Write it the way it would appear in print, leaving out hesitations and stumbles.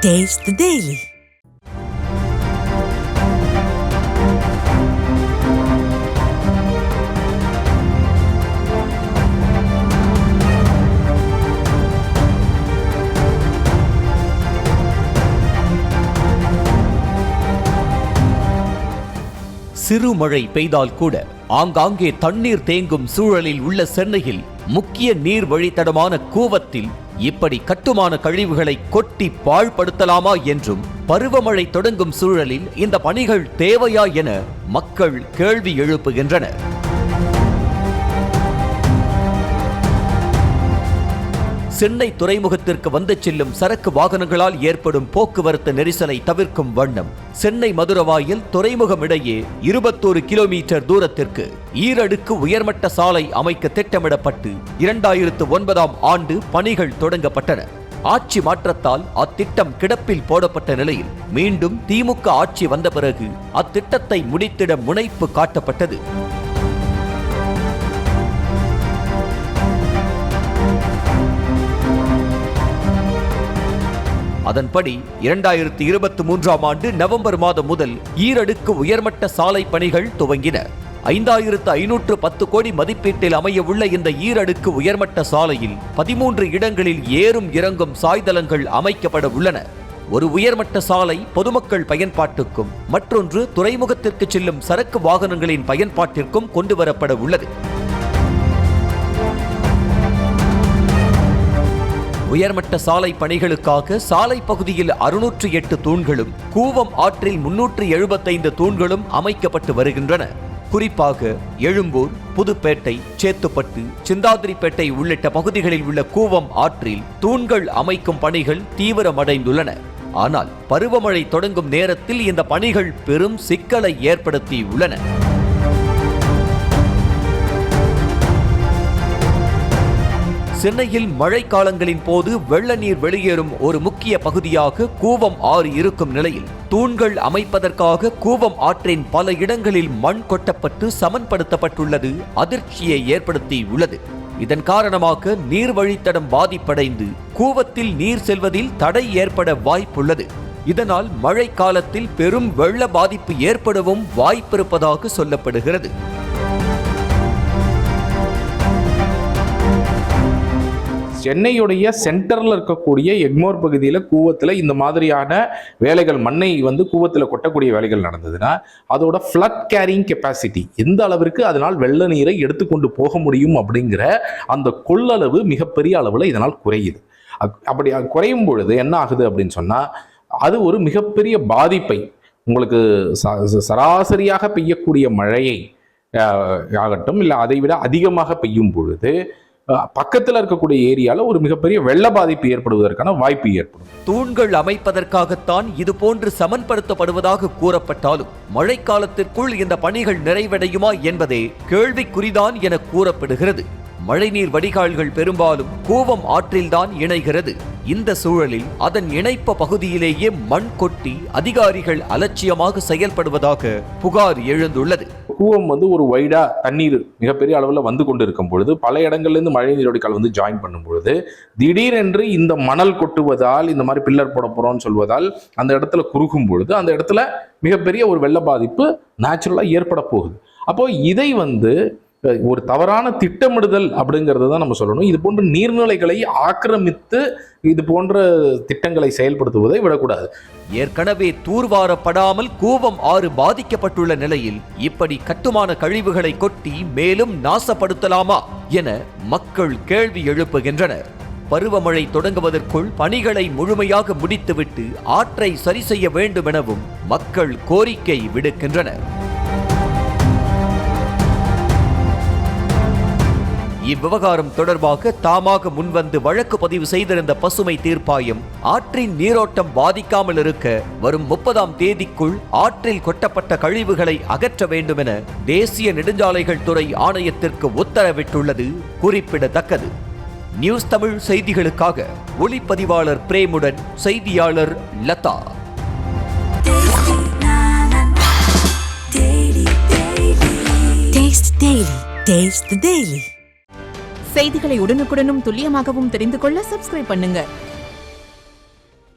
Taste the Daily. சிறு மழை பெய்தால் கூட ஆங்காங்கே தண்ணீர் தேங்கும் சூழலில் உள்ள சென்னையில் முக்கிய நீர் வழித்தடமான கூவத்தில் இப்படி கட்டுமான கழிவுகளை கொட்டி பாழ்படுத்தலாமா என்றும் பருவமழை தொடங்கும் சூழலில் இந்த பணிகள் தேவையா என மக்கள் கேள்வி எழுப்புகின்றனர். சென்னை துறைமுகத்திற்கு வந்து செல்லும் சரக்கு வாகனங்களால் ஏற்படும் போக்குவரத்து நெரிசலை தவிர்க்கும் வண்ணம் சென்னை மதுரவாயில் துறைமுகம் இடையே 21 கிலோமீட்டர் தூரத்திற்கு ஈரடுக்கு உயர்மட்ட சாலை அமைக்க திட்டமிடப்பட்டு 2009ஆம் ஆண்டு பணிகள் தொடங்கப்பட்டன. ஆட்சி மாற்றத்தால் அத்திட்டம் கிடப்பில் போடப்பட்ட நிலையில் மீண்டும் திமுக ஆட்சி வந்த பிறகு அத்திட்டத்தை முடித்திட முனைப்பு காட்டப்பட்டது. அதன்படி 2023ஆம் ஆண்டு நவம்பர் மாதம் முதல் ஈரடுக்கு உயர்மட்ட சாலை பணிகள் துவங்கின. 5510 கோடி மதிப்பீட்டில் அமையவுள்ள இந்த ஈரடுக்கு உயர்மட்ட சாலையில் 13 இடங்களில் ஏறும் இறங்கும் சாய்தளங்கள் அமைக்கப்பட உள்ளன. ஒரு உயர்மட்ட சாலை பொதுமக்கள் பயன்பாட்டுக்கும் மற்றொன்று துறைமுகத்திற்கு செல்லும் சரக்கு வாகனங்களின் பயன்பாட்டிற்கும் கொண்டுவரப்பட உள்ளது. உயர்மட்ட சாலை பணிகளுக்காக சாலை பகுதியில் 608 தூண்களும் கூவம் ஆற்றில் 375 தூண்களும் அமைக்கப்பட்டு வருகின்றன. குறிப்பாக எழும்பூர், புதுப்பேட்டை, சேத்துப்பட்டு, சிந்தாதிரிப்பேட்டை உள்ளிட்ட பகுதிகளில் உள்ள கூவம் ஆற்றில் தூண்கள் அமைக்கும் பணிகள் தீவிரமடைந்துள்ளன. ஆனால் பருவமழை தொடங்கும் நேரத்தில் இந்த பணிகள் பெரும் சிக்கலை ஏற்படுத்தியுள்ளன. சென்னையில் மழைக்காலங்களின் போது வெள்ள நீர் வெளியேறும் ஒரு முக்கிய பகுதியாக கூவம் ஆறு இருக்கும் நிலையில் தூண்கள் அமைப்பதற்காக கூவம் ஆற்றின் பல இடங்களில் மண் கொட்டப்பட்டு சமன்படுத்தப்பட்டுள்ளது அதிர்ச்சியை ஏற்படுத்தியுள்ளது. இதன் காரணமாக நீர் வழித்தடம் பாதிப்படைந்து கூவத்தில் நீர் செல்வதில் தடை ஏற்பட வாய்ப்புள்ளது. இதனால் மழை காலத்தில் பெரும் வெள்ள பாதிப்பு ஏற்படவும் வாய்ப்பிருப்பதாக சொல்லப்படுகிறது. சென்னையுடைய சென்டரில் இருக்கக்கூடிய எக்மோர் பகுதியில் கூவத்தில் இந்த மாதிரியான வேலைகள் மண்ணை கூவத்தில் கொட்டக்கூடிய வேலைகள் நடந்ததுன்னா அதோட ஃப்ளட் கேரிங் கெப்பாசிட்டி எந்த அளவிற்கு அதனால் வெள்ள நீரை எடுத்துக்கொண்டு போக முடியும் அப்படிங்கிற அந்த கொள்ளளவு மிகப்பெரிய அளவில் இதனால் குறையுது. அப்படி குறையும் பொழுது என்ன ஆகுது அப்படின்னு சொன்னால் அது ஒரு மிகப்பெரிய பாதிப்பை உங்களுக்கு சராசரியாக பெய்யக்கூடிய மழையை ஆகட்டும் இல்லை அதை விட அதிகமாக பெய்யும் பொழுது பக்கத்தில் இருக்கக்கூடிய ஏரியால ஒரு மிகப்பெரிய வெள்ள பாதிப்பு ஏற்படுவதற்கான வாய்ப்பு ஏற்படும். தூண்கள் அமைப்பதற்காகத்தான் இது போன்று சமன்படுத்தப்படுவதாக கூறப்பட்டாலும் மழைக்காலத்திற்குள் இந்த பணிகள் நிறைவடையுமா என்பதே கேள்விக்குறிதான் என கூறப்படுகிறது. மழைநீர் வடிகால்கள் பெரும்பாலும் கூவம் ஆற்றில்தான் இணைகிறது. இந்த சூழலில் அதன் இணைப்பு பகுதியிலேயே மண் கொட்டி அதிகாரிகள் அலட்சியமாக செயல்படுவதாக புகார் எழுந்துள்ளது. கூவம் ஒரு வைடா தண்ணீர் மிகப்பெரிய அளவில் வந்து கொண்டு இருக்கும் பொழுது பல இடங்கள்லேருந்து மழை நீர் வடிகால் ஜாயின் பண்ணும் பொழுது திடீரென்று இந்த மணல் கொட்டுவதால் இந்த மாதிரி பில்லர் போட போறோம்னு சொல்வதால் அந்த இடத்துல குறுகும் பொழுது அந்த இடத்துல மிகப்பெரிய ஒரு வெள்ள பாதிப்பு நேச்சுரலாக ஏற்பட போகுது. அப்போ இதை ஒரு தவறான திட்டமிடுதல் அப்படிங்கிறது தான் நம்ம சொல்லணும். இது போன்ற நீர்நிலைகளை ஆக்கிரமித்து இது போன்ற திட்டங்களை செயல்படுத்துவதை விடக்கூடாது. ஏற்கனவே தூர்வாரப்படாமல் கூவம் ஆறு பாதிக்கப்பட்டுள்ள நிலையில் இப்படி கட்டுமான கழிவுகளை கொட்டி மேலும் நாசப்படுத்தலாமா என மக்கள் கேள்வி எழுப்புகின்றனர். பருவமழை தொடங்குவதற்குள் பணிகளை முழுமையாக முடித்துவிட்டு ஆற்றை சரி செய்ய வேண்டும் எனவும் மக்கள் கோரிக்கை விடுக்கின்றனர். இவ்விவகாரம் தொடர்பாக தாமாக முன்வந்து வழக்கு பதிவு செய்திருந்த பசுமை தீர்ப்பாயம் ஆற்றின் நீரோட்டம் பாதிக்காமல் இருக்க வரும் 30ஆம் தேதிக்குள் ஆற்றில் கொட்டப்பட்ட கழிவுகளை அகற்ற வேண்டும் என தேசிய நெடுஞ்சாலைகள் துறை ஆணையத்திற்கு உத்தரவிட்டுள்ளது குறிப்பிடத்தக்கது. நியூஸ் தமிழ் செய்திகளுக்காக ஒளிப்பதிவாளர் பிரேமுடன் செய்தியாளர் லதா. Taste the Daily. செய்திகளை உடனுக்குடனும் துல்லியமாகவும் தெரிந்து கொள்ள சப்ஸ்கிரைப் பண்ணுங்க.